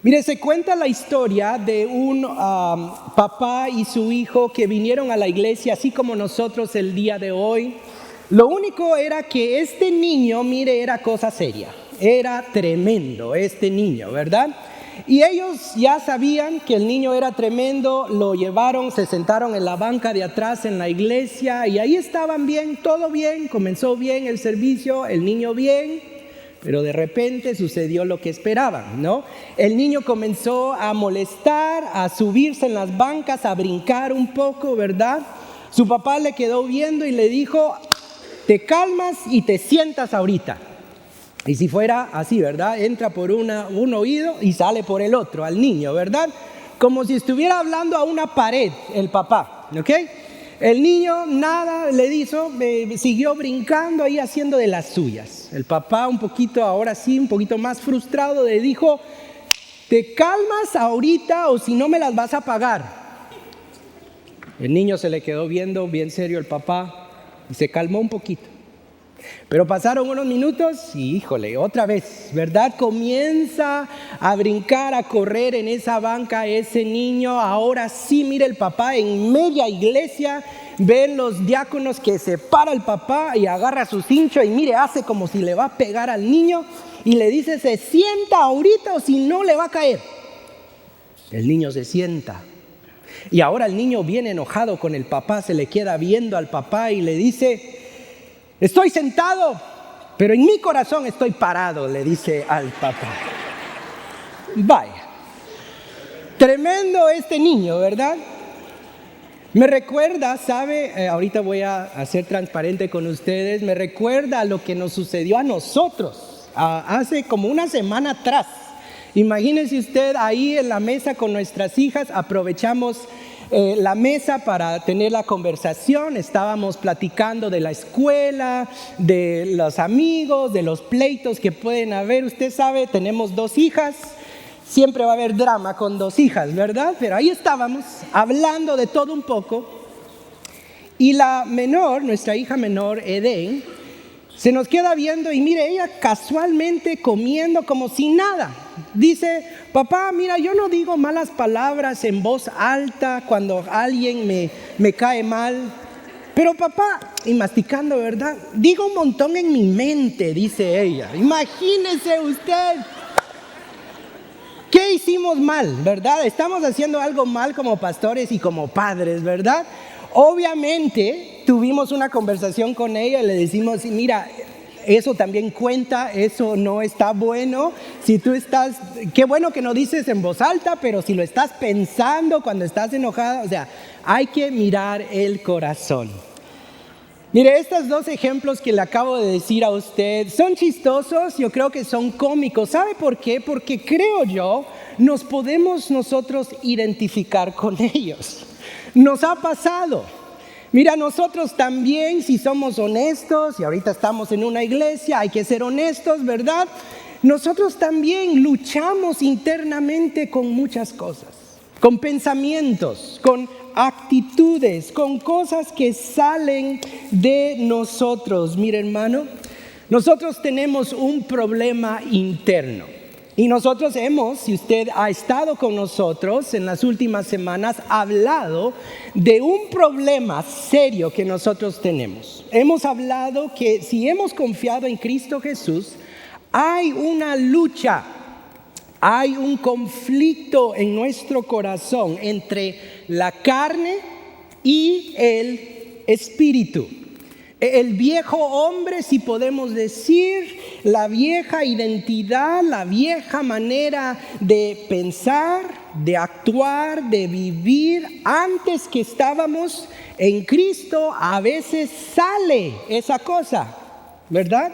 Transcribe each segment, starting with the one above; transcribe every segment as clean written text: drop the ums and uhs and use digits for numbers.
Mire, se cuenta la historia de un papá y su hijo que vinieron a la iglesia, así como nosotros el día de hoy. Lo único era que este niño, mire, era cosa seria. Era tremendo este niño, ¿verdad? Y ellos ya sabían que el niño era tremendo, lo llevaron, se sentaron en la banca de atrás en la iglesia y ahí estaban bien, todo bien, comenzó bien el servicio, el niño bien, pero de repente sucedió lo que esperaban, ¿no? El niño comenzó a molestar, a subirse en las bancas, a brincar un poco, ¿verdad? Su papá le quedó viendo y le dijo, te calmas y te sientas ahorita. Y si fuera así, ¿verdad? Entra por un oído y sale por el otro al niño, ¿verdad? Como si estuviera hablando a una pared el papá, ¿ok? El niño nada le hizo, siguió brincando ahí haciendo de las suyas. El papá un poquito, ahora sí, un poquito más frustrado, le dijo, te calmas ahorita o si no me las vas a pagar. El niño se le quedó viendo bien serio el papá y se calmó un poquito. Pero pasaron unos minutos y híjole, otra vez, ¿verdad? Comienza a brincar, a correr en esa banca ese niño. Ahora sí, mire el papá en media iglesia, ven los diáconos que se para el papá y agarra su cincho y mire, hace como si le va a pegar al niño y le dice, se sienta ahorita o si no le va a caer. El niño se sienta. Y ahora el niño viene enojado con el papá, se le queda viendo al papá y le dice, estoy sentado, pero en mi corazón estoy parado, le dice al papá. Vaya, tremendo este niño, ¿verdad? Me recuerda, ¿sabe? Ahorita voy a ser transparente con ustedes. Me recuerda a lo que nos sucedió a nosotros hace como una semana atrás. Imagínese usted ahí en la mesa con nuestras hijas, aprovechamos la mesa para tener la conversación, estábamos platicando de la escuela, de los amigos, de los pleitos que pueden haber. Usted sabe, tenemos 2 hijas, siempre va a haber drama con 2 hijas, ¿verdad? Pero ahí estábamos hablando de todo un poco y la menor, nuestra hija menor, Eden, se nos queda viendo y mire, ella casualmente comiendo como si nada. Dice, papá, mira, yo no digo malas palabras en voz alta cuando alguien me cae mal. Pero papá, y masticando, ¿verdad? Digo un montón en mi mente, dice ella. Imagínese usted. ¿Qué hicimos mal, verdad? Estamos haciendo algo mal como pastores y como padres, ¿verdad? Obviamente tuvimos una conversación con ella y le decimos, mira, eso también cuenta, eso no está bueno. Si tú estás, qué bueno que no dices en voz alta, pero si lo estás pensando cuando estás enojada, o sea, hay que mirar el corazón. Mire, estos 2 ejemplos que le acabo de decir a usted son chistosos, yo creo que son cómicos. ¿Sabe por qué? Porque creo yo, nos podemos nosotros identificar con ellos. Nos ha pasado. Mira, nosotros también, si somos honestos, y ahorita estamos en una iglesia, hay que ser honestos, ¿verdad? Nosotros también luchamos internamente con muchas cosas, con pensamientos, con actitudes, con cosas que salen de nosotros. Mire, hermano, nosotros tenemos un problema interno. Y nosotros hemos, si usted ha estado con nosotros en las últimas semanas, hablado de un problema serio que nosotros tenemos. Hemos hablado que si hemos confiado en Cristo Jesús, hay una lucha, hay un conflicto en nuestro corazón entre la carne y el espíritu. El viejo hombre, si podemos decir, la vieja identidad, la vieja manera de pensar, de actuar, de vivir, antes que estábamos en Cristo, a veces sale esa cosa, ¿verdad?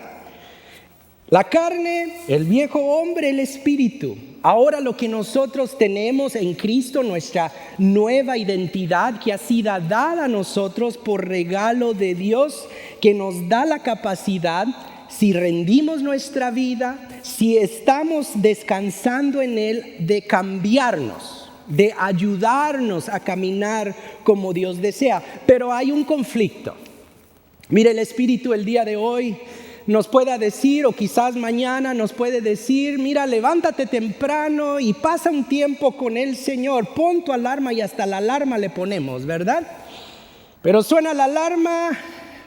La carne, el viejo hombre, el espíritu. Ahora lo que nosotros tenemos en Cristo, nuestra nueva identidad que ha sido dada a nosotros por regalo de Dios, que nos da la capacidad, si rendimos nuestra vida, si estamos descansando en Él, de cambiarnos, de ayudarnos a caminar como Dios desea. Pero hay un conflicto. Mire, el espíritu el día de hoy nos pueda decir, o quizás mañana nos puede decir, mira, levántate temprano y pasa un tiempo con el Señor, pon tu alarma, y hasta la alarma le ponemos, ¿verdad? Pero suena la alarma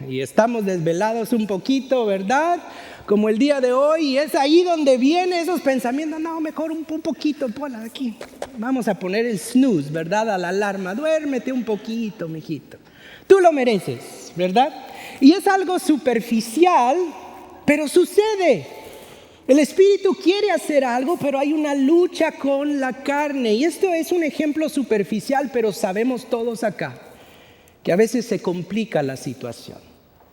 y estamos desvelados un poquito, ¿verdad? Como el día de hoy, y es ahí donde vienen esos pensamientos, no, mejor un poquito, ponla aquí. Vamos a poner el snooze, ¿verdad? A la alarma, duérmete un poquito, mijito. Tú lo mereces, ¿verdad? Y es algo superficial, pero sucede. El Espíritu quiere hacer algo, pero hay una lucha con la carne. Y esto es un ejemplo superficial, pero sabemos todos acá que a veces se complica la situación.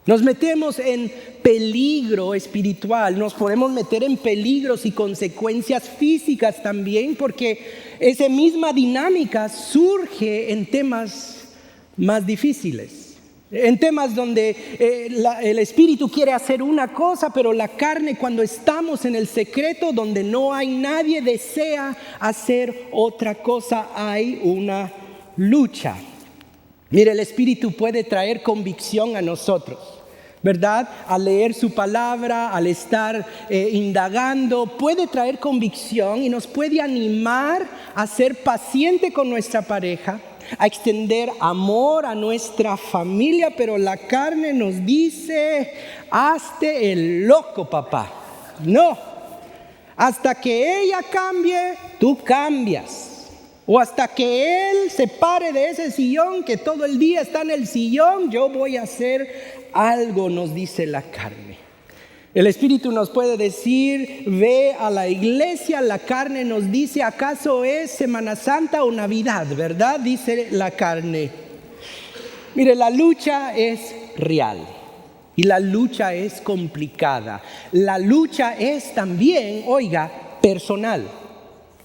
Nos metemos en peligro espiritual, nos podemos meter en peligros y consecuencias físicas también, porque esa misma dinámica surge en temas más difíciles, en temas donde el Espíritu quiere hacer una cosa, pero la carne, cuando estamos en el secreto donde no hay nadie, desea hacer otra cosa. Hay una lucha. Mire, el Espíritu puede traer convicción a nosotros, ¿verdad? Al leer su palabra, al estar indagando, puede traer convicción y nos puede animar a ser paciente con nuestra pareja, a extender amor a nuestra familia, pero la carne nos dice, hazte el loco, papá. No, hasta que ella cambie, tú cambias. O hasta que él se pare de ese sillón, que todo el día está en el sillón, yo voy a hacer algo, nos dice la carne. El Espíritu nos puede decir, ve a la iglesia. La carne nos dice, ¿acaso es Semana Santa o Navidad? ¿Verdad? Dice la carne. Mire, la lucha es real y la lucha es complicada. La lucha es también, oiga, personal.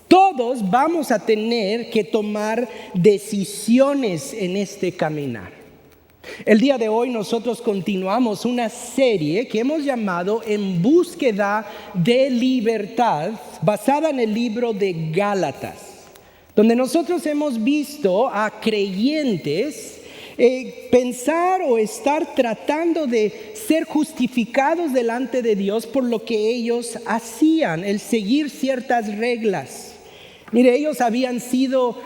Todos vamos a tener que tomar decisiones en este caminar. El día de hoy nosotros continuamos una serie que hemos llamado En búsqueda de libertad, basada en el libro de Gálatas, donde nosotros hemos visto a creyentes pensar o estar tratando de ser justificados delante de Dios por lo que ellos hacían, el seguir ciertas reglas. Mire, ellos habían sido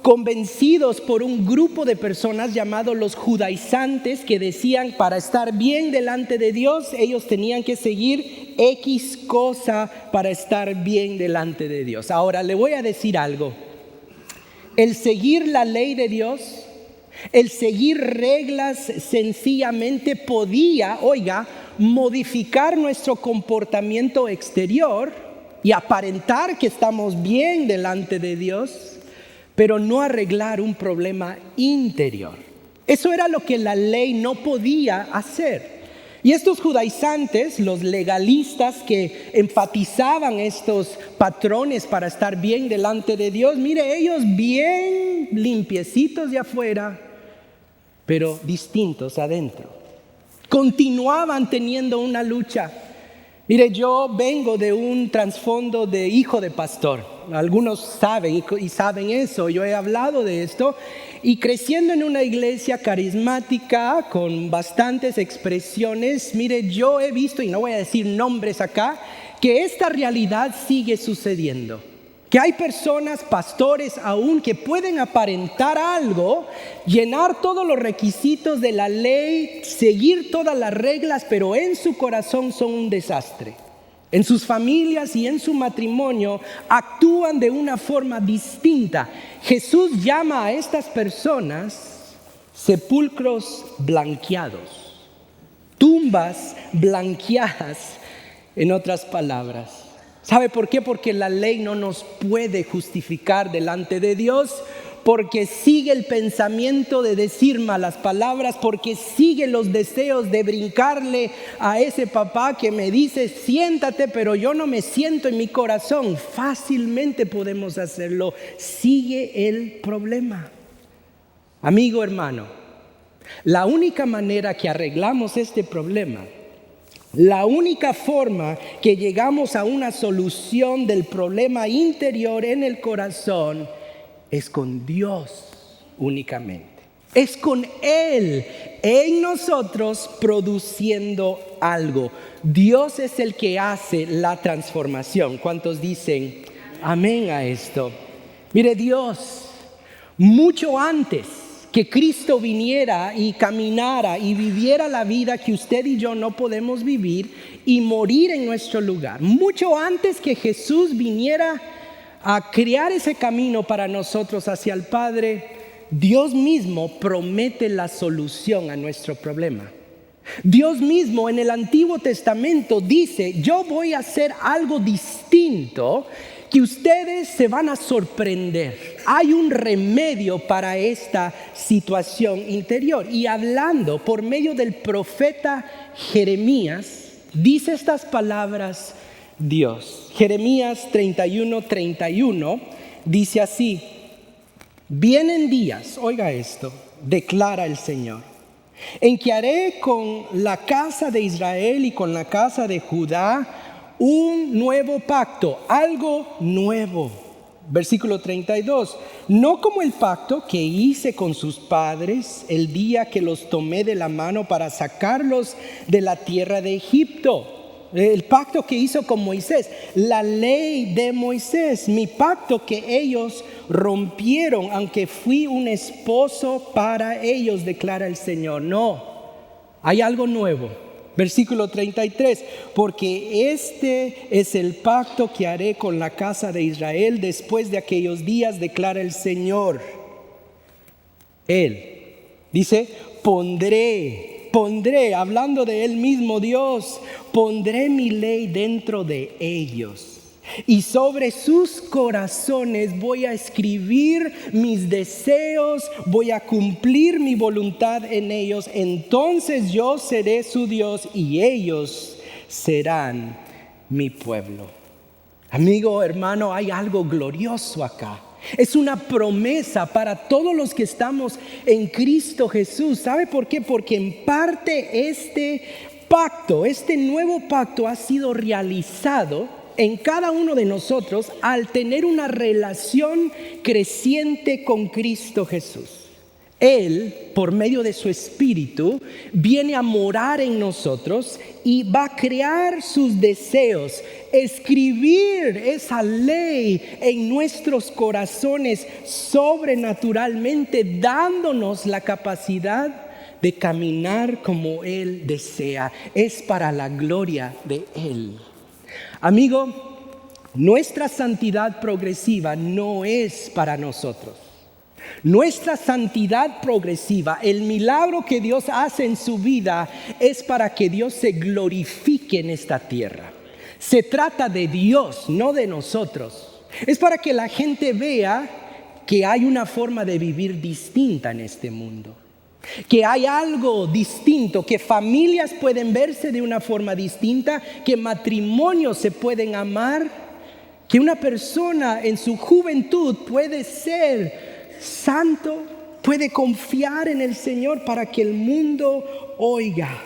convencidos por un grupo de personas llamados los judaizantes, que decían, para estar bien delante de Dios, ellos tenían que seguir X cosa para estar bien delante de Dios. Ahora, le voy a decir algo. El seguir la ley de Dios, el seguir reglas, sencillamente podía, oiga, modificar nuestro comportamiento exterior y aparentar que estamos bien delante de Dios, pero no arreglar un problema interior. Eso era lo que la ley no podía hacer. Y estos judaizantes, los legalistas que enfatizaban estos patrones para estar bien delante de Dios, mire, ellos bien limpiecitos de afuera, pero distintos adentro. Continuaban teniendo una lucha. Mire, yo vengo de un trasfondo de hijo de pastor. Algunos saben y saben eso. Yo he hablado de esto. Y creciendo en una iglesia carismática con bastantes expresiones, mire, yo he visto, y no voy a decir nombres acá, que esta realidad sigue sucediendo. Que hay personas, pastores aún, que pueden aparentar algo, llenar todos los requisitos de la ley, seguir todas las reglas, pero en su corazón son un desastre. En sus familias y en su matrimonio actúan de una forma distinta. Jesús llama a estas personas sepulcros blanqueados, tumbas blanqueadas, en otras palabras. ¿Sabe por qué? Porque la ley no nos puede justificar delante de Dios, porque sigue el pensamiento de decir malas palabras, porque sigue los deseos de brincarle a ese papá que me dice siéntate, pero yo no me siento en mi corazón. Fácilmente podemos hacerlo. Sigue el problema. Amigo, hermano, la única manera que arreglamos este problema, la única forma que llegamos a una solución del problema interior en el corazón es con Dios únicamente. Es con Él en nosotros produciendo algo. Dios es el que hace la transformación. ¿Cuántos dicen amén a esto? Mire, Dios, mucho antes que Cristo viniera y caminara y viviera la vida que usted y yo no podemos vivir y morir en nuestro lugar, mucho antes que Jesús viniera a crear ese camino para nosotros hacia el Padre, Dios mismo promete la solución a nuestro problema. Dios mismo en el Antiguo Testamento dice: yo voy a hacer algo distinto que ustedes se van a sorprender. Hay un remedio para esta situación interior. Y hablando por medio del profeta Jeremías, dice estas palabras Dios. Jeremías 31:31 dice así: vienen días, oiga esto, declara el Señor, en que haré con la casa de Israel y con la casa de Judá un nuevo pacto, algo nuevo. Versículo 32, no como el pacto que hice con sus padres el día que los tomé de la mano para sacarlos de la tierra de Egipto. El pacto que hizo con Moisés, la ley de Moisés, mi pacto que ellos rompieron, aunque fui un esposo para ellos, declara el Señor. No, hay algo nuevo. Versículo 33, porque este es el pacto que haré con la casa de Israel después de aquellos días, declara el Señor. Él dice: pondré, hablando de Él mismo, Dios, pondré mi ley dentro de ellos. Y sobre sus corazones voy a escribir mis deseos, voy a cumplir mi voluntad en ellos. Entonces yo seré su Dios y ellos serán mi pueblo. Amigo, hermano, hay algo glorioso acá. Es una promesa para todos los que estamos en Cristo Jesús. ¿Sabe por qué? Porque en parte este pacto, este nuevo pacto ha sido realizado en cada uno de nosotros al tener una relación creciente con Cristo Jesús. Él, por medio de su Espíritu, viene a morar en nosotros y va a crear sus deseos, escribir esa ley en nuestros corazones sobrenaturalmente, dándonos la capacidad de caminar como Él desea. Es para la gloria de Él. Amigo, nuestra santidad progresiva no es para nosotros. Nuestra santidad progresiva, el milagro que Dios hace en su vida, es para que Dios se glorifique en esta tierra. Se trata de Dios, no de nosotros. Es para que la gente vea que hay una forma de vivir distinta en este mundo. Que hay algo distinto, que familias pueden verse de una forma distinta, que matrimonios se pueden amar, que una persona en su juventud puede ser santo, puede confiar en el Señor para que el mundo oiga.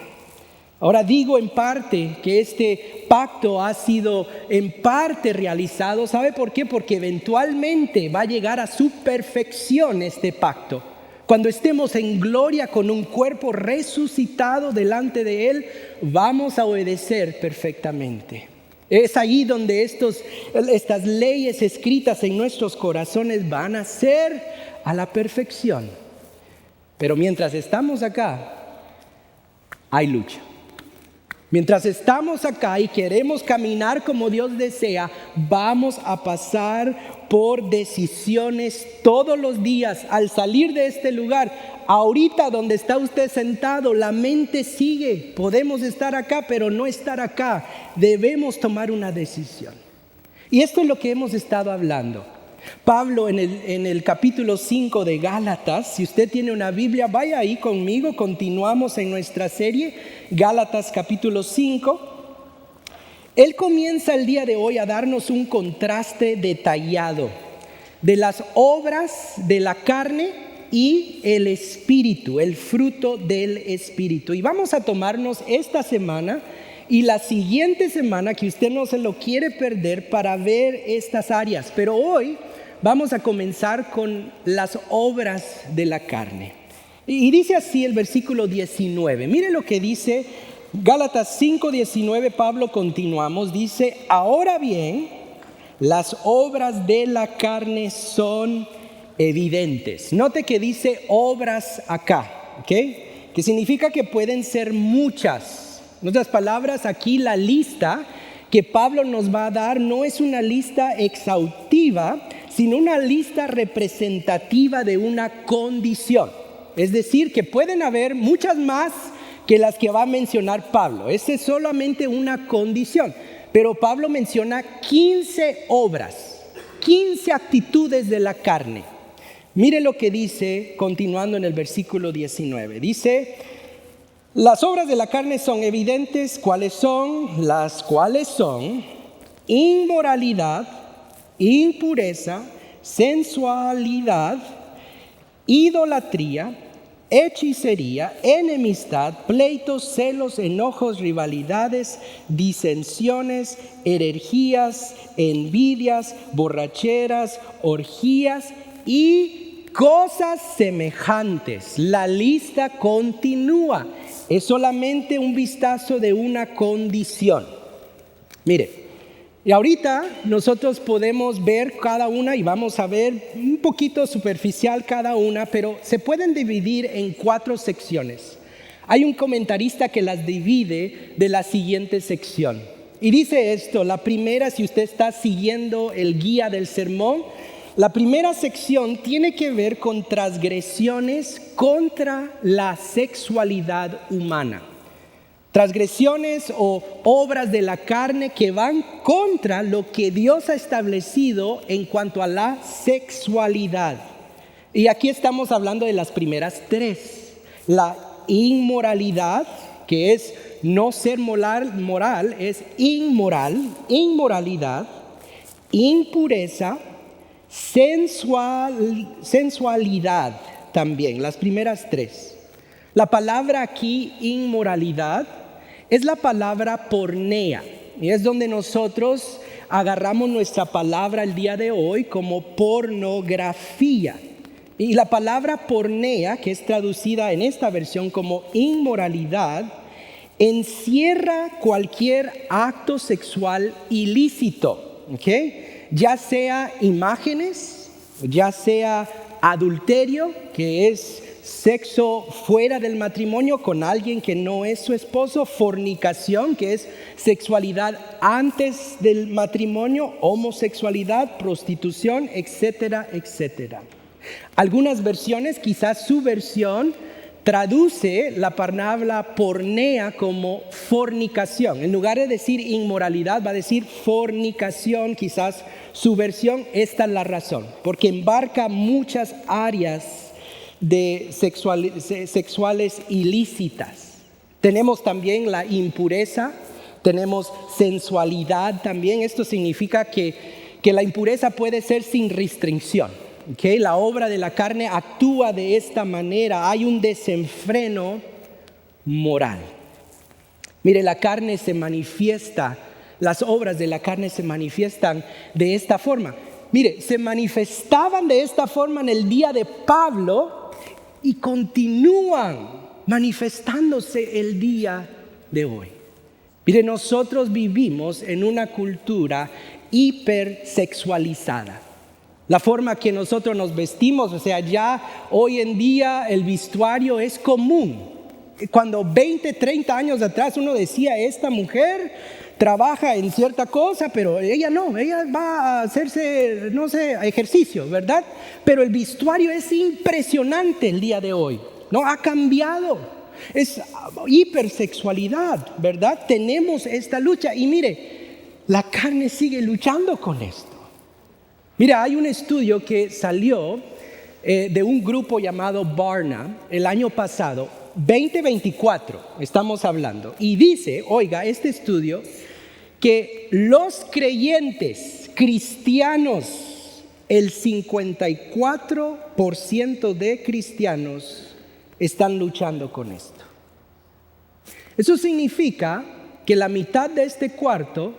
Ahora digo en parte que este pacto ha sido en parte realizado. ¿Sabe por qué? Porque eventualmente va a llegar a su perfección este pacto. Cuando estemos en gloria con un cuerpo resucitado delante de Él, vamos a obedecer perfectamente. Es ahí donde estas leyes escritas en nuestros corazones van a ser a la perfección. Pero mientras estamos acá, hay lucha. Mientras estamos acá y queremos caminar como Dios desea, vamos a pasar por decisiones todos los días. Al salir de este lugar, ahorita donde está usted sentado, la mente sigue. Podemos estar acá, pero no estar acá. Debemos tomar una decisión. Y esto es lo que hemos estado hablando. Pablo en el capítulo 5 de Gálatas, si usted tiene una Biblia, vaya ahí conmigo, continuamos en nuestra serie, Gálatas capítulo 5. Él comienza el día de hoy a darnos un contraste detallado de las obras de la carne y el espíritu, el fruto del espíritu. Y vamos a tomarnos esta semana y la siguiente semana, que usted no se lo quiere perder, para ver estas áreas. Pero hoy vamos a comenzar con las obras de la carne. Y dice así el versículo 19. Mire lo que dice Gálatas 5:19, Pablo continuamos, dice, ahora bien, las obras de la carne son evidentes. Note que dice obras acá, ¿ok? Que significa que pueden ser muchas. En otras palabras, aquí la lista que Pablo nos va a dar no es una lista exhaustiva, sino una lista representativa de una condición. Es decir, que pueden haber muchas más que las que va a mencionar Pablo. Esa es solamente una condición. Pero Pablo menciona 15 obras, 15 actitudes de la carne. Mire lo que dice, continuando en el versículo 19. Dice, las obras de la carne son evidentes. ¿Cuáles son? Las cuales son inmoralidad, impureza, sensualidad, idolatría, hechicería, enemistad, pleitos, celos, enojos, rivalidades, disensiones, herejías, envidias, borracheras, orgías y cosas semejantes. La lista continúa. Es solamente un vistazo de una condición. Mire, y ahorita nosotros podemos ver cada una y vamos a ver un poquito superficial cada una, pero se pueden dividir en 4 secciones. Hay un comentarista que las divide de la siguiente sección. Y dice esto, la primera, si usted está siguiendo el guía del sermón, la primera sección tiene que ver con transgresiones contra la sexualidad humana. Transgresiones o obras de la carne que van contra lo que Dios ha establecido en cuanto a la sexualidad. Y aquí estamos hablando de las primeras 3. La inmoralidad, que es no ser moral, es inmoralidad, impureza, sensualidad también, las primeras 3. La palabra aquí, inmoralidad, es la palabra pornea, y es donde nosotros agarramos nuestra palabra el día de hoy como pornografía. Y la palabra pornea, que es traducida en esta versión como inmoralidad, encierra cualquier acto sexual ilícito, ¿ok? Ya sea imágenes, ya sea adulterio, que es sexo fuera del matrimonio con alguien que no es su esposo, fornicación, que es sexualidad antes del matrimonio, homosexualidad, prostitución, etcétera, etcétera. Algunas versiones, quizás su versión, traduce la palabra pornea como fornicación. En lugar de decir inmoralidad, va a decir fornicación, quizás su versión. Esta es la razón, porque embarca muchas áreas de sexuales ilícitas. Tenemos también la impureza, tenemos sensualidad también. Esto significa que la impureza puede ser sin restricción. ¿Okay? La obra de la carne actúa de esta manera. Hay un desenfreno moral. Mire, la carne se manifiesta, las obras de la carne se manifiestan de esta forma. Mire, se manifestaban de esta forma en el día de Pablo y continúan manifestándose el día de hoy. Mire, nosotros vivimos en una cultura hipersexualizada. La forma que nosotros nos vestimos, o sea, ya hoy en día el vestuario es común. Cuando 20, 30 años atrás uno decía, esta mujer trabaja en cierta cosa, pero ella no, ella va a hacerse, no sé, ejercicio, ¿verdad? Pero el vestuario es impresionante el día de hoy, ¿no? Ha cambiado, es hipersexualidad, ¿verdad? Tenemos esta lucha y mire, la carne sigue luchando con esto. Mira, hay un estudio que salió de un grupo llamado Barna el año pasado, 2024, estamos hablando, y dice, oiga, este estudio, que los creyentes cristianos, el 54% de cristianos están luchando con esto. Eso significa que la mitad de este cuarto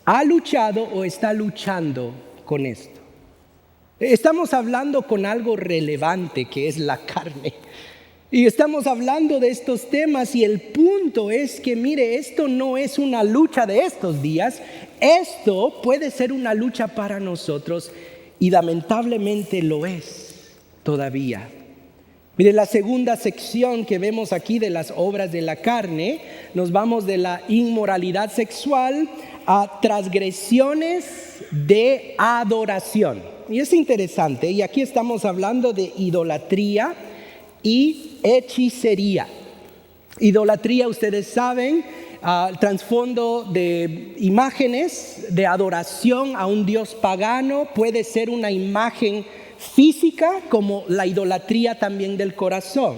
ha luchado o está luchando con esto. Estamos hablando con algo relevante que es la carne. Y estamos hablando de estos temas y el punto es que, mire, esto no es una lucha de estos días, esto puede ser una lucha para nosotros y lamentablemente lo es todavía. Mire, la segunda sección que vemos aquí de las obras de la carne, nos vamos de la inmoralidad sexual a transgresiones de adoración. Y es interesante, y aquí estamos hablando de idolatría y hechicería. Idolatría, ustedes saben, trasfondo de imágenes de adoración a un dios pagano, puede ser una imagen física como la idolatría también del corazón,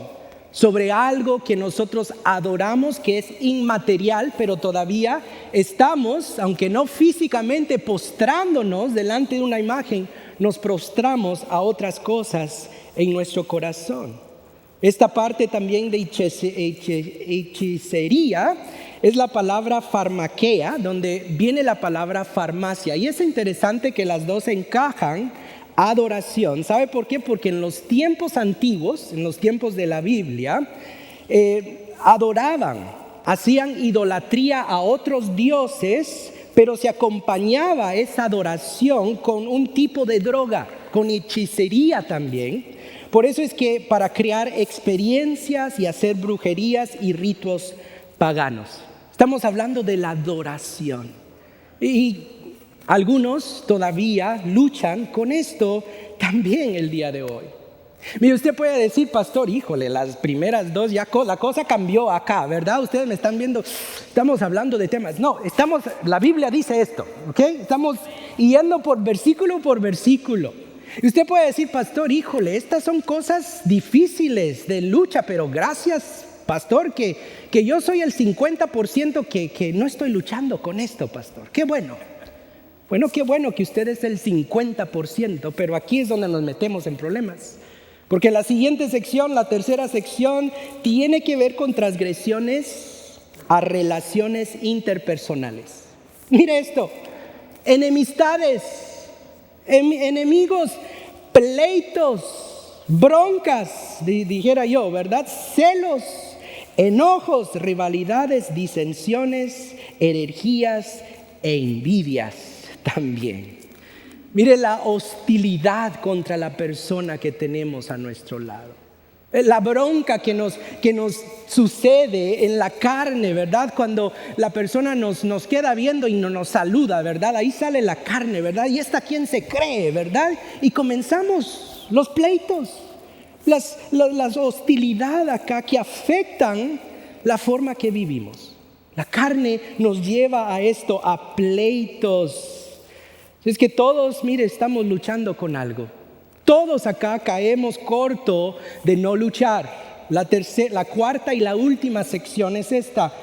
sobre algo que nosotros adoramos que es inmaterial, pero todavía estamos, aunque no físicamente postrándonos delante de una imagen, nos prostramos a otras cosas en nuestro corazón. Esta parte también de hechicería es la palabra farmaquea, donde viene la palabra farmacia. Y es interesante que las dos encajan, adoración. ¿Sabe por qué? Porque en los tiempos antiguos, en los tiempos de la Biblia, adoraban, hacían idolatría a otros dioses, pero se acompañaba esa adoración con un tipo de droga, con hechicería también. Por eso es que para crear experiencias y hacer brujerías y ritos paganos. Estamos hablando de la adoración. Y algunos todavía luchan con esto también el día de hoy. Mire, usted puede decir, pastor, híjole, las primeras dos ya la cosa cambió acá, ¿verdad? Ustedes me están viendo, estamos hablando de temas. No, la Biblia dice esto, ¿ok? Estamos yendo por versículo. Y usted puede decir, pastor, híjole, estas son cosas difíciles de lucha, pero gracias, pastor, que yo soy el 50% que no estoy luchando con esto, pastor. Qué bueno. Bueno, qué bueno que usted es el 50%, pero aquí es donde nos metemos en problemas. Porque la siguiente sección, la tercera sección, tiene que ver con transgresiones a relaciones interpersonales. Mire esto, enemistades, enemigos, pleitos, broncas, dijera yo, ¿verdad? Celos, enojos, rivalidades, disensiones, herejías e envidias también. Mire la hostilidad contra la persona que tenemos a nuestro lado. La bronca que nos sucede en la carne, ¿verdad? Cuando la persona nos queda viendo y no nos saluda, ¿verdad? Ahí sale la carne, ¿verdad? ¿Y esta quién se cree, verdad? Y comenzamos los pleitos, las hostilidades acá que afectan la forma que vivimos. La carne nos lleva a esto, a pleitos. Es que todos, mire, estamos luchando con algo. Todos acá caemos corto de no luchar. La cuarta y la última sección es esta.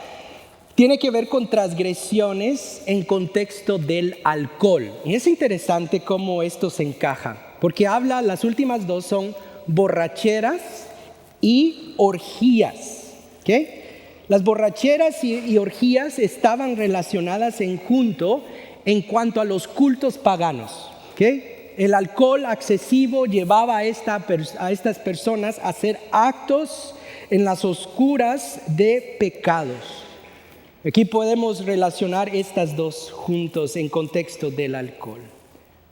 Tiene que ver con transgresiones en contexto del alcohol. Y es interesante cómo esto se encaja. Porque las últimas dos son borracheras y orgías. ¿Okay? Las borracheras y orgías estaban relacionadas en cuanto a los cultos paganos. ¿Okay? El alcohol excesivo llevaba a estas personas a hacer actos en las oscuras de pecados. Aquí podemos relacionar estas dos juntos en contexto del alcohol.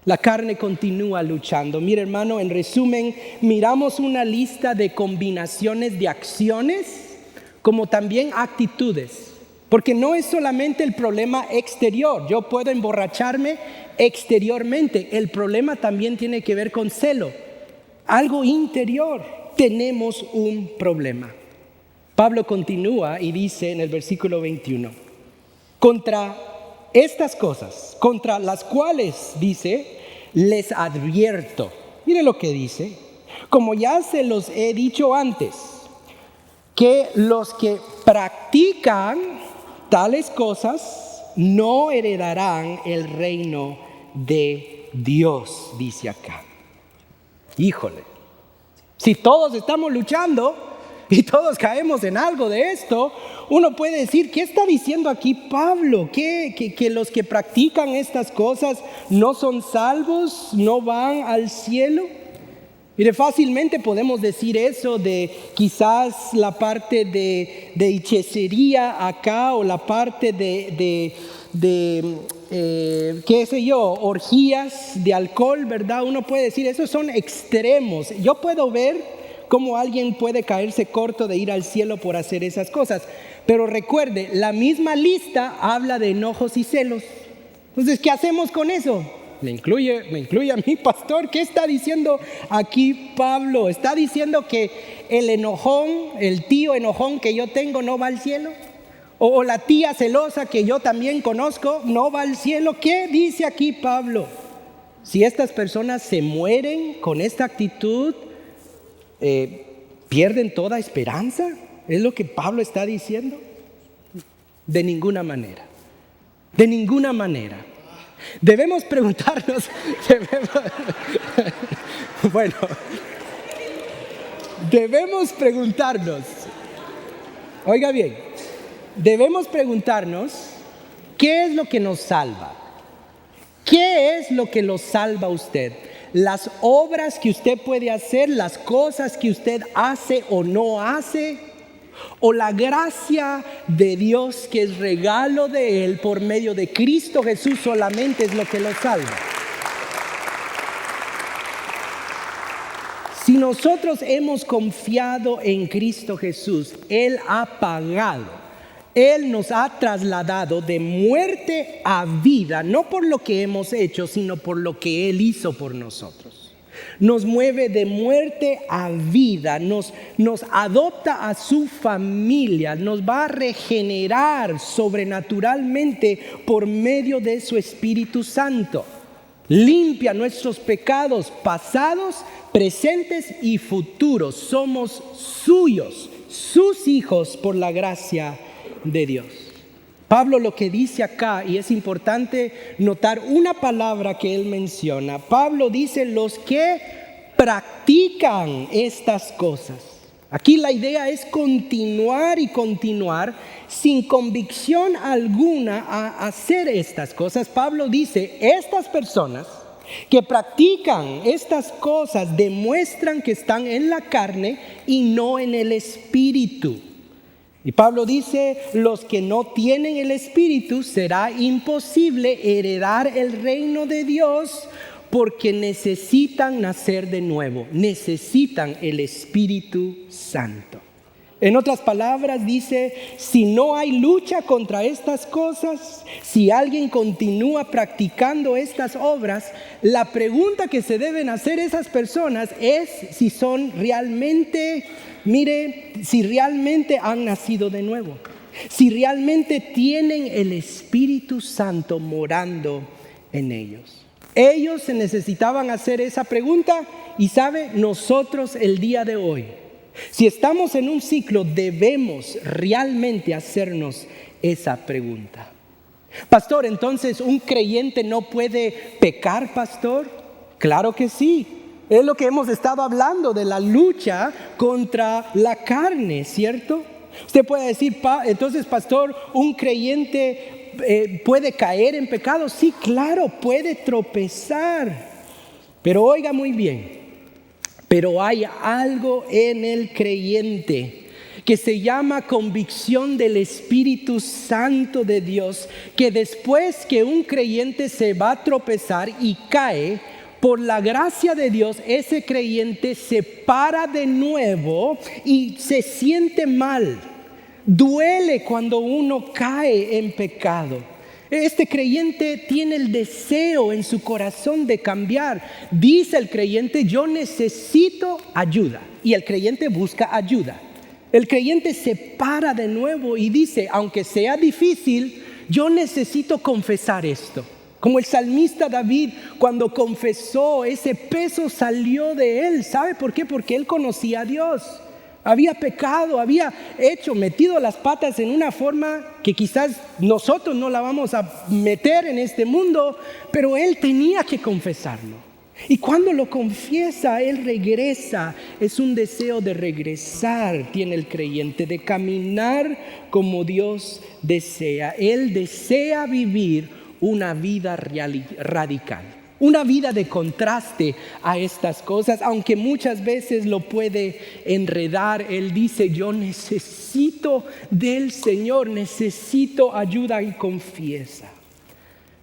La carne continúa luchando. Mira, hermano, en resumen, miramos una lista de combinaciones de acciones como también actitudes. Porque no es solamente el problema exterior. Yo puedo emborracharme exteriormente. El problema también tiene que ver con celo. Algo interior. Tenemos un problema. Pablo continúa y dice en el versículo 21. Contra estas cosas, contra las cuales dice, les advierto. Mire lo que dice. Como ya se los he dicho antes, que los que practican tales cosas no heredarán el reino de Dios, dice acá. Híjole, si todos estamos luchando y todos caemos en algo de esto, uno puede decir, ¿qué está diciendo aquí Pablo? ¿Que los que practican estas cosas no son salvos, no van al cielo? Mire, fácilmente podemos decir eso de quizás la parte de hechicería acá o la parte qué sé yo, orgías de alcohol, ¿verdad? Uno puede decir, esos son extremos. Yo puedo ver cómo alguien puede caerse corto de ir al cielo por hacer esas cosas. Pero recuerde, la misma lista habla de enojos y celos. Entonces, ¿qué hacemos con eso? Me incluye a mi pastor. ¿Qué está diciendo aquí Pablo? ¿Está diciendo que el enojón, el tío enojón que yo tengo no va al cielo? ¿O la tía celosa que yo también conozco no va al cielo? ¿Qué dice aquí Pablo? Si estas personas se mueren con esta actitud, ¿pierden toda esperanza? ¿Es lo que Pablo está diciendo? De ninguna manera. De ninguna manera. Debemos preguntarnos, debemos preguntarnos, oiga bien, debemos preguntarnos, ¿qué es lo que nos salva? ¿Qué es lo que lo salva a usted? Las obras que usted puede hacer, las cosas que usted hace o no hace, o la gracia de Dios que es regalo de Él por medio de Cristo Jesús solamente es lo que lo salva. Si nosotros hemos confiado en Cristo Jesús, Él ha pagado, Él nos ha trasladado de muerte a vida, no por lo que hemos hecho, sino por lo que Él hizo por nosotros. Nos mueve de muerte a vida, nos adopta a su familia, nos va a regenerar sobrenaturalmente por medio de su Espíritu Santo. Limpia nuestros pecados pasados, presentes y futuros. Somos suyos, sus hijos por la gracia de Dios. Pablo lo que dice acá, y es importante notar una palabra que él menciona. Pablo dice los que practican estas cosas. Aquí la idea es continuar y continuar sin convicción alguna a hacer estas cosas. Pablo dice, estas personas que practican estas cosas demuestran que están en la carne y no en el espíritu. Y Pablo dice, los que no tienen el Espíritu será imposible heredar el reino de Dios porque necesitan nacer de nuevo, necesitan el Espíritu Santo. En otras palabras dice, si no hay lucha contra estas cosas, si alguien continúa practicando estas obras, la pregunta que se deben hacer esas personas es si son realmente, si realmente han nacido de nuevo, si realmente tienen el Espíritu Santo morando en ellos. Ellos se necesitaban hacer esa pregunta y sabe, nosotros el día de hoy, si estamos en un ciclo, debemos realmente hacernos esa pregunta. Pastor, entonces, ¿un creyente no puede pecar, pastor? Claro que sí. Es lo que hemos estado hablando de la lucha contra la carne, ¿cierto? Usted puede decir, entonces, pastor, ¿un creyente puede caer en pecado? Sí, claro, puede tropezar. Pero oiga muy bien. Pero hay algo en el creyente que se llama convicción del Espíritu Santo de Dios, que después que un creyente se va a tropezar y cae, por la gracia de Dios, ese creyente se para de nuevo y se siente mal. Duele cuando uno cae en pecado. Este creyente tiene el deseo en su corazón de cambiar. Dice el creyente, yo necesito ayuda. Y el creyente busca ayuda. El creyente se para de nuevo y dice, aunque sea difícil, yo necesito confesar esto. Como el salmista David, cuando confesó, ese peso salió de él. ¿Sabe por qué? Porque él conocía a Dios. Había pecado, había metido las patas en una forma que quizás nosotros no la vamos a meter en este mundo, pero él tenía que confesarlo. Y cuando lo confiesa, él regresa. Es un deseo de regresar, tiene el creyente, de caminar como Dios desea. Él desea vivir una vida radical. Una vida de contraste a estas cosas, aunque muchas veces lo puede enredar. Él dice, yo necesito del Señor, necesito ayuda, y confiesa.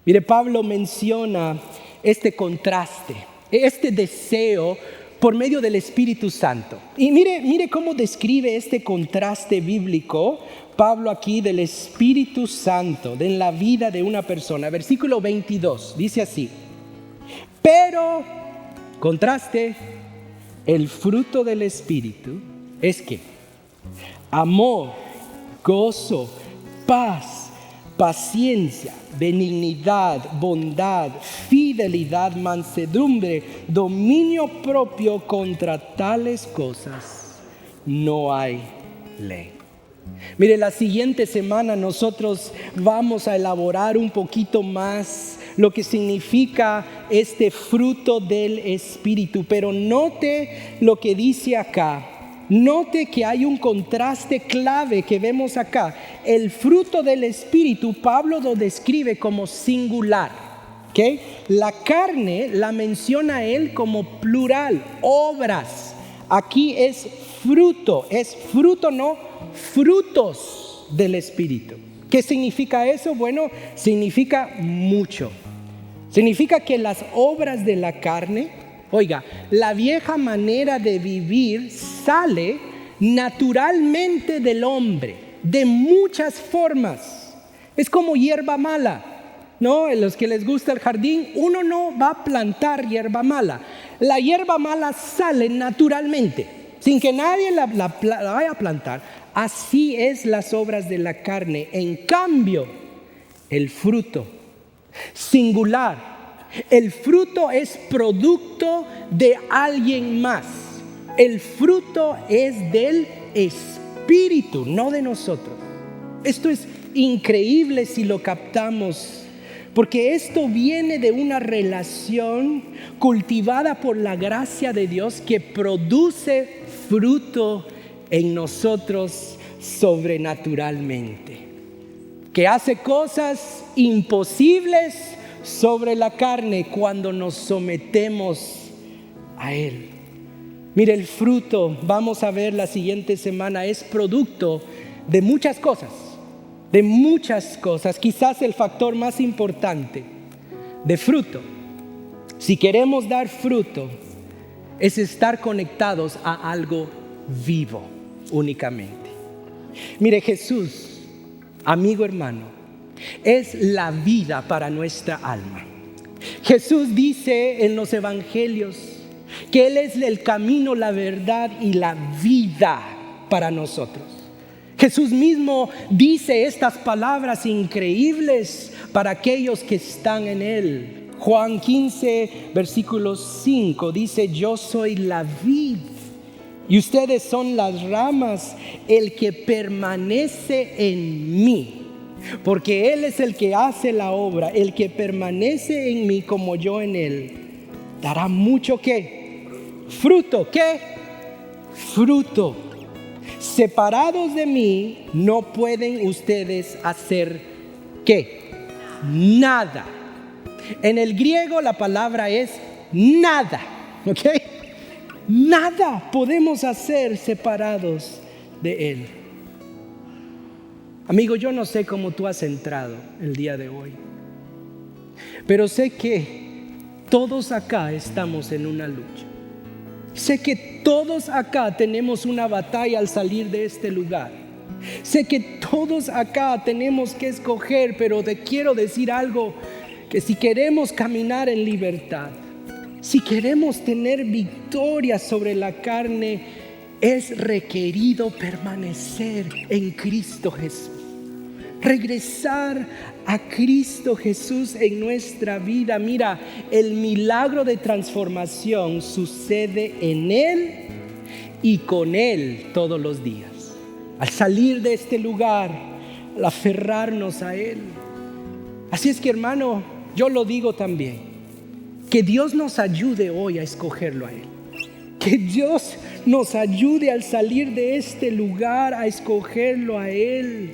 Mire, Pablo menciona este contraste, este deseo por medio del Espíritu Santo. Y mire cómo describe este contraste bíblico Pablo aquí del Espíritu Santo en la vida de una persona. Versículo 22 dice así: pero, contraste, el fruto del Espíritu es ¿qué? Amor, gozo, paz, paciencia, benignidad, bondad, fidelidad, mansedumbre, dominio propio. Contra tales cosas no hay ley. Mire, la siguiente semana nosotros vamos a elaborar un poquito más lo que significa este fruto del Espíritu. Pero note lo que dice acá. Note que hay un contraste clave que vemos acá. El fruto del Espíritu, Pablo lo describe como singular. ¿Okay? La carne la menciona él como plural, obras. Aquí es fruto, no frutos del Espíritu. ¿Qué significa eso? Bueno, significa mucho. Significa que las obras de la carne, oiga, la vieja manera de vivir sale naturalmente del hombre, de muchas formas. Es como hierba mala, ¿no? A los que les gusta el jardín, uno no va a plantar hierba mala. La hierba mala sale naturalmente, sin que nadie la vaya a plantar. Así es las obras de la carne. En cambio, el fruto singular, el fruto es producto de alguien más. El fruto es del Espíritu, no de nosotros. Esto es increíble si lo captamos, porque esto viene de una relación cultivada por la gracia de Dios que produce fruto en nosotros sobrenaturalmente, que hace cosas imposibles sobre la carne cuando nos sometemos a Él. Mire, el fruto, vamos a ver la siguiente semana, es producto de muchas cosas, Quizás el factor más importante de fruto, si queremos dar fruto, es estar conectados a algo vivo únicamente. Mire, Jesús, amigo hermano, es la vida para nuestra alma. Jesús dice en los evangelios que Él es el camino, la verdad y la vida para nosotros. Jesús mismo dice estas palabras increíbles para aquellos que están en Él. Juan 15, versículo 5 dice: yo soy la vid y ustedes son las ramas. El que permanece en mí, porque Él es el que hace la obra, el que permanece en mí como yo en Él, dará mucho ¿qué? Fruto. ¿Qué? Fruto. Separados de mí no pueden ustedes hacer ¿qué? Nada. En el griego la palabra es nada, ¿ok? Nada podemos hacer separados de Él. Amigo, yo no sé cómo tú has entrado el día de hoy, pero sé que todos acá estamos en una lucha. Sé que todos acá tenemos una batalla al salir de este lugar. Sé que todos acá tenemos que escoger, pero te quiero decir algo, que si queremos caminar en libertad, si queremos tener victoria sobre la carne, es requerido permanecer en Cristo Jesús. Regresar a Cristo Jesús en nuestra vida. Mira, el milagro de transformación sucede en Él y con Él todos los días. Al salir de este lugar, al aferrarnos a Él. Así es que, hermano, yo lo digo también, que Dios nos ayude hoy a escogerlo a Él. Que Dios nos ayude al salir de este lugar a escogerlo a Él.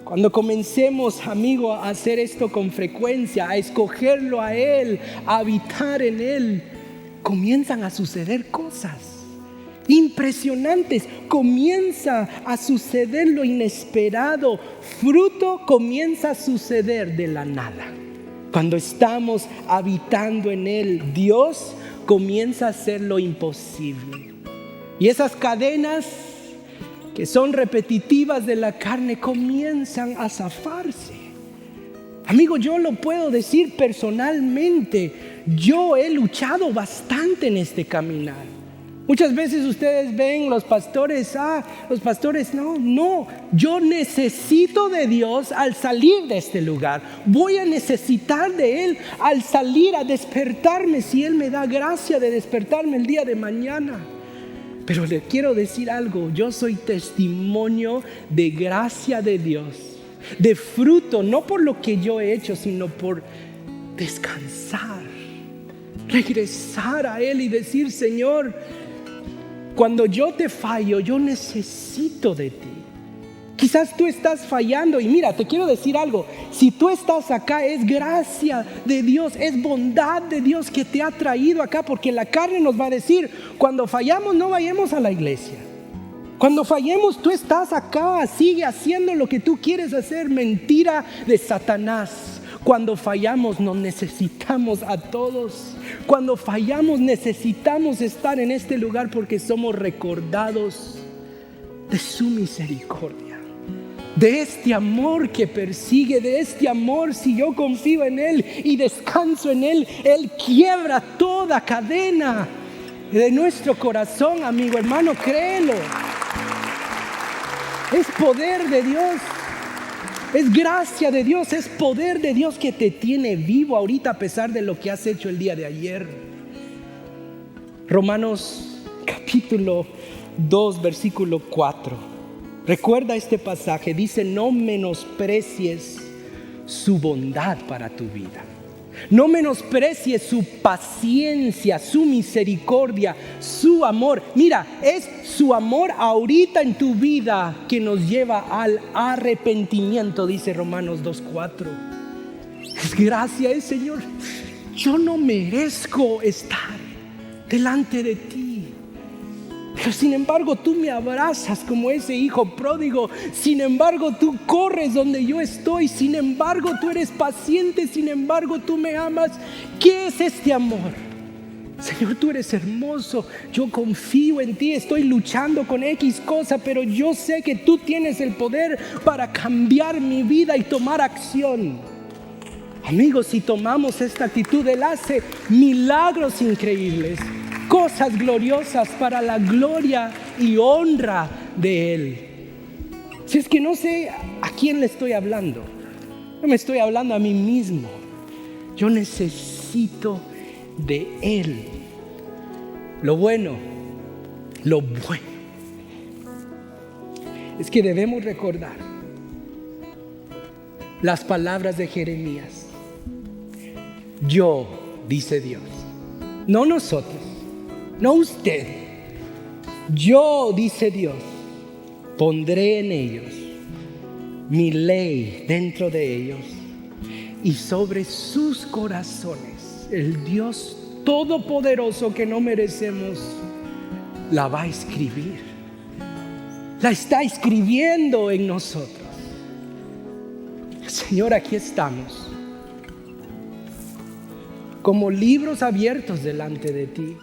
Cuando comencemos, amigo, a hacer esto con frecuencia, a escogerlo a Él, a habitar en Él, comienzan a suceder cosas impresionantes. Comienza a suceder lo inesperado. Fruto comienza a suceder de la nada. Cuando estamos habitando en Él, Dios comienza a hacer lo imposible. Y esas cadenas que son repetitivas de la carne comienzan a zafarse. Amigo, yo lo puedo decir personalmente. Yo he luchado bastante en este caminar. Muchas veces ustedes ven los pastores, no. Yo necesito de Dios al salir de este lugar. Voy a necesitar de Él al salir a despertarme, si Él me da gracia de despertarme el día de mañana. Pero le quiero decir algo, yo soy testimonio de gracia de Dios, de fruto, no por lo que yo he hecho, sino por descansar, regresar a Él y decir: Señor, cuando yo te fallo, yo necesito de ti. Quizás tú estás fallando y mira, te quiero decir algo. Si tú estás acá, es gracia de Dios, es bondad de Dios que te ha traído acá, porque la carne nos va a decir: cuando fallamos no vayamos a la iglesia. Cuando fallemos tú estás acá, sigue haciendo lo que tú quieres hacer. Mentira de Satanás. Cuando fallamos nos necesitamos a todos. Cuando fallamos necesitamos estar en este lugar porque somos recordados de su misericordia. De este amor que persigue, de este amor, si yo confío en Él y descanso en Él, Él quiebra toda cadena de nuestro corazón, amigo, hermano, créelo. Es poder de Dios, es gracia de Dios, es poder de Dios que te tiene vivo ahorita a pesar de lo que has hecho el día de ayer. Romanos capítulo 2, versículo 4. Recuerda este pasaje, dice: no menosprecies su bondad para tu vida. No menosprecies su paciencia, su misericordia, su amor. Mira, es su amor ahorita en tu vida que nos lleva al arrepentimiento, dice Romanos 2:4. Es gracia, Señor. Yo no merezco estar delante de ti. Pero sin embargo tú me abrazas como ese hijo pródigo. Sin embargo tú corres donde yo estoy. Sin embargo tú eres paciente. Sin embargo tú me amas. ¿Qué es este amor? Señor, tú eres hermoso. Yo confío en ti. Estoy luchando con X cosa, pero yo sé que tú tienes el poder para cambiar mi vida y tomar acción. Amigos, si tomamos esta actitud, Él hace milagros increíbles, cosas gloriosas para la gloria y honra de Él. Si es que no sé a quién le estoy hablando, no me estoy hablando a mí mismo. Yo necesito de Él. Lo bueno es que debemos recordar las palabras de Jeremías. Yo, dice Dios, no nosotros, no usted. Yo, dice Dios, pondré en ellos mi ley dentro de ellos, y sobre sus corazones el Dios todopoderoso que no merecemos la va a escribir. La está escribiendo en nosotros. Señor, aquí estamos como libros abiertos delante de ti.